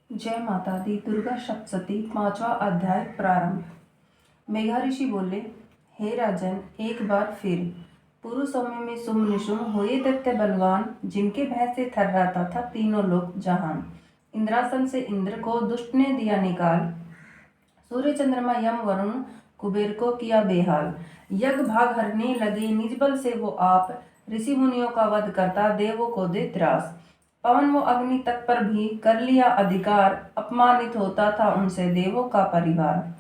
जय माता दी। दुर्गा सप्तशती 5वां अध्याय प्रारंभ। मेघा ऋषि बोले, हे राजन, एक बार फिर पूर्व समय में सुम निशुम हुए दैत्य बलवान, जिनके भय से थर्राता था तीनों लोक जहान। इंद्रासन से इंद्र को दुष्ट ने दिया निकाल, सूर्य चंद्रमा यम वरुण कुबेर को किया बेहाल। यज्ञ भाग हरने लगे निज बल से वो आप, ऋषि मुनियों का वध करता देवों को दे त्रास। पवन वो अग्नि तक पर भी कर लिया अधिकार, अपमानित होता था उनसे देवों का परिवार।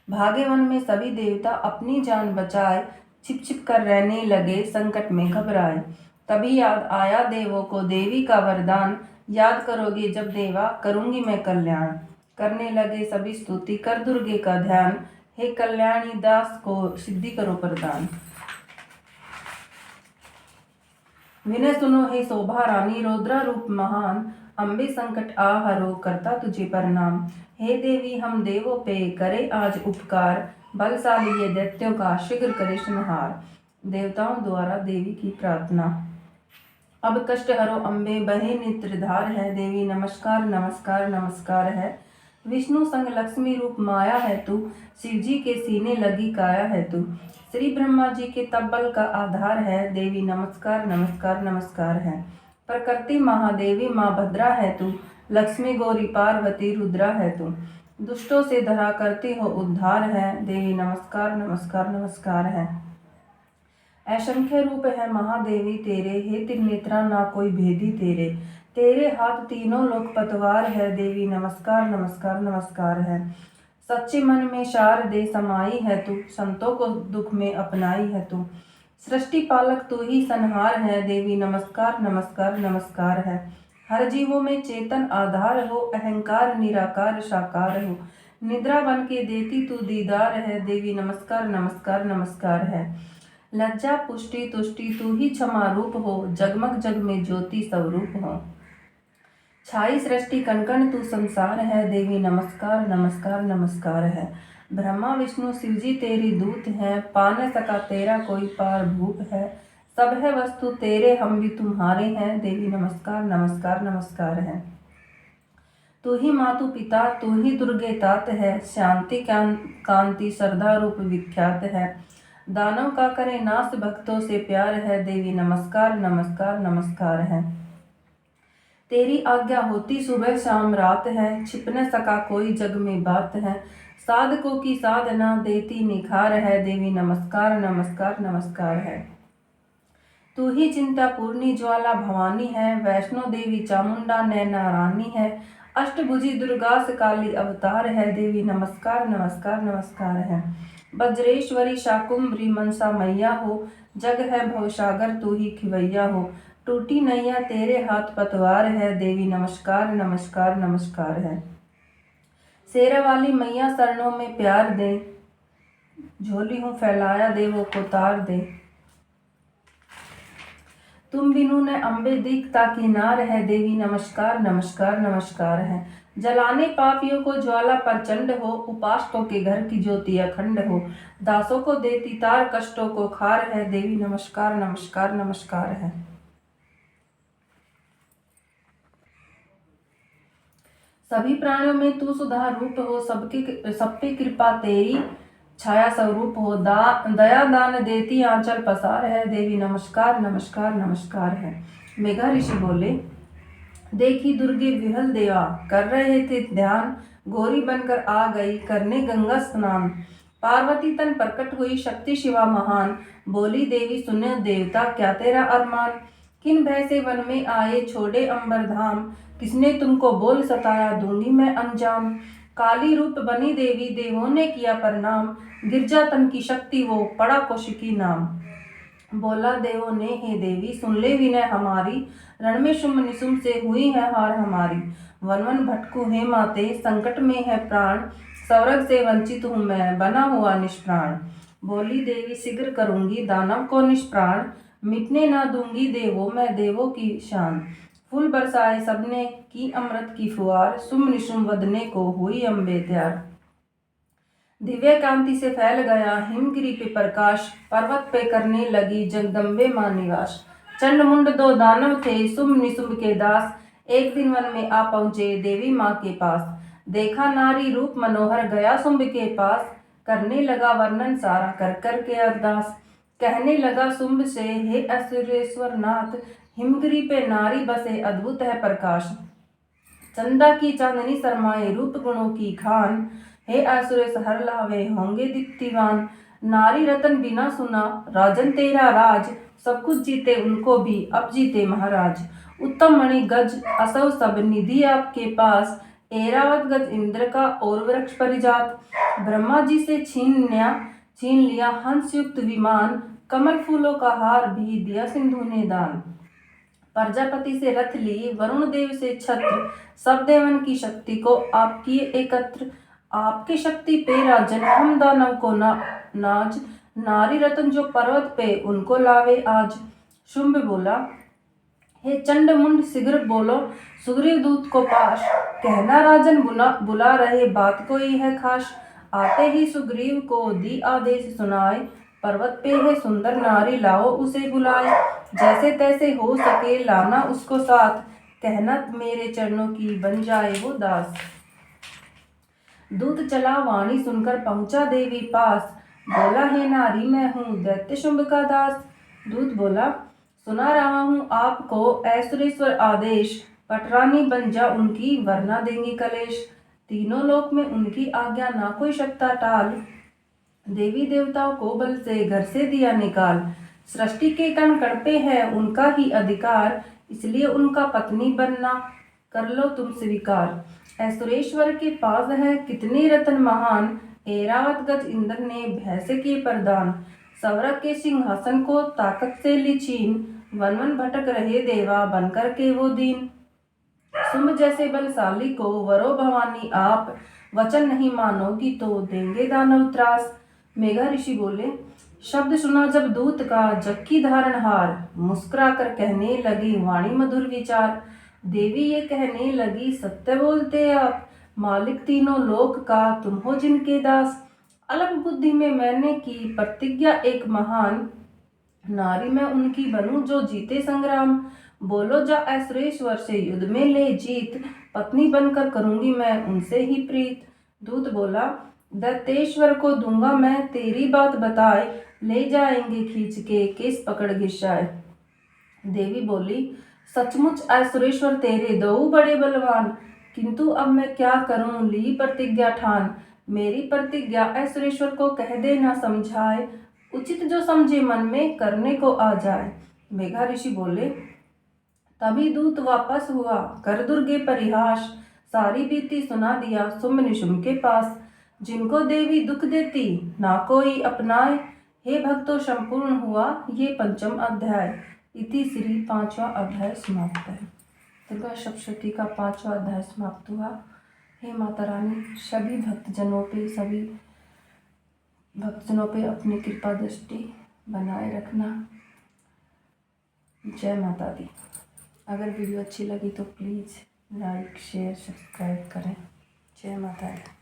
भागे वन में सभी देवता अपनी जान बचाए, छिप छिप कर रहने लगे संकट में घबराए। तभी याद आया देवों को देवी का वरदान, याद करोगे जब देवा करूंगी मैं कल्याण। करने लगे सभी स्तुति कर दुर्गे का ध्यान, हे कल्याणी दास को सिद्धि करो प्रदान। विनय सुनो हे शोभा रानी, रौद्रा रूप महान, अम्बे संकट आ हरो करता तुझे प्रणाम। हे देवी हम देवों पे करे आज उपकार, बलशाली ये दैत्यों का शीघ्र करे संहार। देवताओं द्वारा देवी की प्रार्थना। अब कष्ट हरो अम्बे बहे नेत्रधार है, देवी नमस्कार नमस्कार नमस्कार है। विष्णु संग लक्ष्मी रूप माया है तू, शिव जी के सीने लगी काया है तू। श्री ब्रह्मा जी के तब्बल का आधार है, देवी नमस्कार नमस्कार नमस्कार है। प्रकृति महादेवी माँ भद्रा है तू, लक्ष्मी गौरी पार्वती रुद्रा है तू। दुष्टों से धरा करती हो उद्धार है, देवी नमस्कार नमस्कार नमस्कार है। असंख्य रूप है महादेवी तेरे, हे त्रिनेत्रा ना कोई भेदी तेरे। तेरे हाथ तीनों लोक पतवार है, देवी नमस्कार नमस्कार नमस्कार है। सच्चे मन में शारदे समाई है तू, संतों को दुख में अपनाई है तू। सृष्टि पालक तू ही संहार है, देवी नमस्कार नमस्कार नमस्कार है। हर जीवों में चेतन आधार हो, अहंकार निराकार साकार हो। निद्रा बन के देती तू दीदार है, देवी नमस्कार नमस्कार नमस्कार है। लज्जा पुष्टि तुष्टि तू ही क्षमा रूप हो, जगमग जग में ज्योति स्वरूप हो। छाई सृष्टि कणकण तू संसार है, देवी नमस्कार नमस्कार नमस्कार है। ब्रह्मा विष्णु शिव जी तेरी दूत हैं, पा न सका तेरा कोई पार भूप है। सब है वस्तु तेरे हम भी तुम्हारे हैं, देवी नमस्कार नमस्कार नमस्कार है। तू ही मातु पिता तू ही दुर्गे तात है, शांति कांति श्रद्धा रूप विख्यात है। दानव का करे नाश भक्तों से प्यार है, देवी नमस्कार नमस्कार नमस्कार है। तेरी आज्ञा होती सुबह शाम रात है, छिप न सका कोई जग में बात है। साधकों की साधना देती निखार है, देवी नमस्कार नमस्कार नमस्कार है। तू ही चिंता पूर्णी ज्वाला भवानी है, वैष्णो देवी चामुंडा नैना रानी है। अष्टभुजी दुर्गास काली अवतार है, देवी नमस्कार नमस्कार नमस्कार है। वज्रेश्वरी शाकुंभरी मनसा मैया हो, जग है भवसागर तू ही खिवैया हो। टूटी नैया तेरे हाथ पतवार है, देवी नमस्कार नमस्कार नमस्कार है। शेरा वाली मैया शरणों में प्यार दे, झोली हूँ फैलाया देवों को तार दे। तुम बिनु न अम्बे दीखता किनार है, देवी नमस्कार नमस्कार नमस्कार है। जलाने पापियों को ज्वाला प्रचंड हो, उपासकों के घर की ज्योति अखंड हो। दासों को देती तार कष्टों को खार है, देवी नमस्कार नमस्कार नमस्कार है। सभी प्राणियों में तू सुधा रूप हो, सब पे कृपा तेरी छाया स्वरूप हो। दया दान देती आंचल पसार है, देवी नमस्कार नमस्कार नमस्कार है। मेघा ऋषि बोले, देखी दुर्गे विहल देवा कर रहे थे ध्यान, गौरी बनकर आ गई करने गंगा स्नान। पार्वती तन प्रकट हुई शक्ति शिवा महान, बोली देवी सुनो देवता क्या तेरा अरमान। किन भय से वन में आए छोड़े अंबर धाम, किसने तुमको बोल सताया दूंगी मैं अंजाम। काली रूप बनी देवी देवों ने किया प्रणाम, गिरजा तन की शक्ति वो पड़ा कौशिकी नाम। बोला देवों ने, हे देवी सुन ले विनय हमारी, रण में शुंभ निशुंभ से हुई है हार हमारी। वन वन भटकू हे माते संकट में है प्राण, स्वर्ग से वंचित हूँ मैं बना हुआ निष्प्राण। बोली देवी शीघ्र करूंगी दानव को निष्प्राण, मिटने ना दूंगी देवों मैं देवों की शान। फूल बरसाए सबने की अमृत की फुहार, शुंभ निशुंभ वदने को हुई अम्बे तैयार। दिव्य कांति से फैल गया हिमगिरी पे प्रकाश, पर्वत पे करने लगी जगदम्बे माँ निवास। चंड मुंड दो दानव थे शुंभ निशुंभ के दास, एक दिन वन में आ पहुंचे देवी माँ के पास। देखा नारी रूप मनोहर, गया शुंभ के पास। करने लगा वर्णन सारा कर कर के अरदास। कहने लगा शुंभ से, हे असुरेश्वर नाथ, हिमगिरी पे नारी बसे अद्भुत है प्रकाश। चंदा की चांदनी शर्माए रूप गुणों की खान। हे असुरेश हर लावे होंगे दीप्तिवान। नारी रतन बिना सुना राजन तेरा राज। सब कुछ जीते उनको भी अब जीते महाराज। उत्तम मणि गज असव सब निधि आपके पास। ऐरावत गज इंद्र का और वृक्ष परिजात। ब्रह्मा जी से छीन लिया हंस युक्त विमान। कमल फूलों का हार भी दिया सिंधु ने दान। प्रजापति से रथ लिए वरुण देव से छत्र। सब देवन की शक्ति को आप किए एकत्र। आपकी शक्ति पे राजन हम दानव को नाज। नारी रतन जो पर्वत पे उनको लावे आज। शुंभ बोला, हे चंड मुंड शीघ्र बोलो सुग्रीव दूत को पाश। कहना राजन बुला रहे बात कोई है खास। आते ही सुग्रीव को दी आदेश सुनाए। पर्वत पे है सुंदर नारी लाओ उसे बुलाए। जैसे तैसे हो सके लाना उसको साथ। कहना मेरे चरणों की बन जाए वो दास। दूत चला वाणी सुनकर पहुंचा देवी पास। बोला, हे नारी मैं हूँ दैत्य शुंभ का दास। दूत बोला, सुना रहा हूँ आपको ऐश्वरेश्वर आदेश। पटरानी बन जा उनकी वरना देंगी कलेश। तीनों लोक में उनकी आज्ञा ना कोई सकता टाल। देवी देवताओं को बल से घर से दिया निकाल। सृष्टि के कण कण पे है उनका ही अधिकार। इसलिए उनका पत्नी बनना कर लो तुम स्वीकार। ऐश्वरेश्वर के पास है कितने रत्न महान। ऐरावत गज इंद्र ने भय से किए प्रदान। सवरक के सिंहासन को ताकत से ली छीन। वन वन भटक रहे देवा बनकर के वो दीन। शुंभ जैसे बलशाली को वरो भवानी आप। वचन नहीं मानोगी तो देंगे दानव त्रास। मेघा ऋषि बोले, शब्द सुना जब दूत का जग धारणहार। मुस्कुरा कर कहने लगी वाणी मधुर विचार। देवी ये कहने लगी, सत्य बोलते आप। मालिक तीनों लोक का तुम हो जिनके दास। अलग बुद्धि में मैंने की प्रतिज्ञा एक महान। नारी मैं उनकी बनूं जो जीते संग्राम। बोलो जा ऐश्वरेश्वर से युद्ध में ले जीत। पत्नी बनकर करूंगी मैं उनसे ही प्रीत। दूत बोला, दत्तेश्वर को दूंगा मैं तेरी बात बताए। ले जाएंगे खींच के केस पकड़ गिरशाए। देवी बोली, सचमुच ऐश्वरेश्वर तेरे दो बड़े बलवान। किंतु अब मैं क्या करूं ली प्रतिज्ञा ठान। मेरी प्रतिज्ञा ऐश्वरेश्वर को कह दे ना समझाए। उचित जो समझे मन में करने को आ जाए। मेघा ऋषि बोले, तभी दूत वापस हुआ कर दुर्गे परिहास। सारी बीती सुना दिया शुंभ निशुंभ के पास। जिनको देवी दुख देती ना कोई अपनाए। हे भक्तों संपूर्ण हुआ ये पंचम अध्याय। इति श्री 5वां अध्याय समाप्त है। दुर्गा सप्तशती का 5वां अध्याय समाप्त हुआ। हे माता रानी सभी भक्तजनों पे अपनी कृपा दृष्टि बनाए रखना। जय माता दी। अगर वीडियो अच्छी लगी तो प्लीज़ लाइक शेयर सब्सक्राइब करें। जय माता दी।